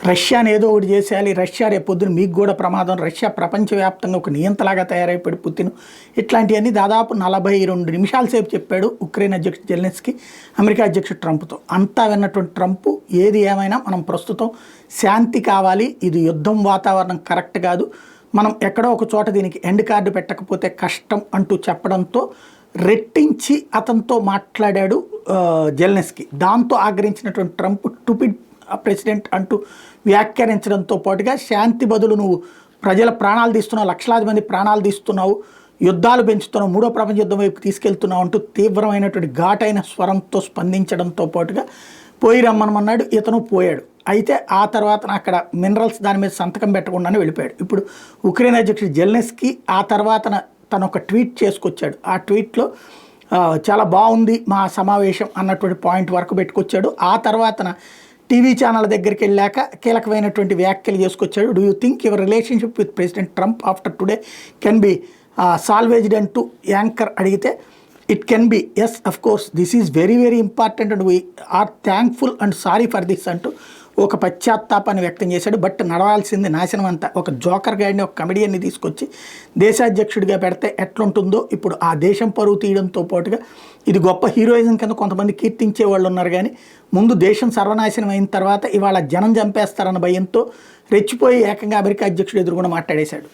రష్యాని ఏదో ఒకటి చేసేయాలి, రష్యా రేపు పొద్దున మీకు కూడా ప్రమాదం, రష్యా ప్రపంచవ్యాప్తంగా ఒక నియంతలాగా తయారైపోయాడు పుతిన్, ఇట్లాంటివన్నీ దాదాపు 42 నిమిషాల సేపు చెప్పాడు ఉక్రెయిన్ అధ్యక్షుడు జెలెన్స్కీ అమెరికా అధ్యక్షుడు ట్రంప్తో. అంతా విన్నటువంటి ట్రంప్ ఏది ఏమైనా మనం ప్రస్తుతం శాంతి కావాలి, ఇది యుద్ధం వాతావరణం కరెక్ట్ కాదు, మనం ఎక్కడో ఒక చోట దీనికి ఎండ్ కార్డు పెట్టకపోతే కష్టం అంటూ చెప్పడంతో రెట్టించి అతనితో మాట్లాడాడు జెలెన్స్కీ. దాంతో ఆగ్రహించినటువంటి ట్రంప్ టూపిడ్ ప్రెసిడెంట్ అంటూ వ్యాఖ్యానించడంతో పాటుగా శాంతి బదులు నువ్వు ప్రజల ప్రాణాలు తీస్తున్నావు, లక్షలాది మంది ప్రాణాలు తీస్తున్నావు, యుద్ధాలు పెంచుతున్నావు, మూడో ప్రపంచ యుద్ధం వైపు తీసుకెళ్తున్నావు అంటూ తీవ్రమైనటువంటి ఘాటైన స్వరంతో స్పందించడంతో పాటుగా పోయి రమ్మనమన్నాడు. ఇతను పోయాడు. అయితే ఆ తర్వాత అక్కడ మినరల్స్ దాని మీద సంతకం పెట్టకుండానే వెళ్ళిపోయాడు. ఇప్పుడు ఉక్రెయిన్ అధ్యక్షుడు జెలెన్స్కీ ఆ తర్వాత తను ఒక ట్వీట్ చేసుకొచ్చాడు. ఆ ట్వీట్లో చాలా బాగుంది మా సమావేశం అన్నటువంటి పాయింట్ వరకు పెట్టుకొచ్చాడు. ఆ తర్వాత టీవీ ఛానల్ దగ్గరికి వెళ్ళాక కీలకమైనటువంటి వ్యాఖ్యలు చేసుకొచ్చాడు. Do you think your relationship with President Trump after today can be salvaged అంటూ యాంకర్ అడిగితే it can be, yes of course, this is very very important and we are thankful and sorry for this అంటూ ఒక పశ్చాత్తాపాన్ని వ్యక్తం చేశాడు. But నడవాల్సింది నాశనం అంతా. ఒక joker గాడిని, ఒక కమెడియన్ని తీసుకొచ్చి దేశాధ్యక్షుడిగా పెడితే ఎట్లుంటుందో ఇప్పుడు ఆ దేశం పరువు తీయడంతో పాటుగా ఇది గొప్ప హీరోయిజం కింద కొంతమంది కీర్తించే వాళ్ళు ఉన్నారు. కానీ ముందు దేశం సర్వనాశనం అయిన తర్వాత ఇవాళ జనం చంపేస్తారన్న భయంతో రెచ్చిపోయి ఏకంగా అమెరికా అధ్యక్షుడు ఎదురుగుండా మాట్లాడేశాడు.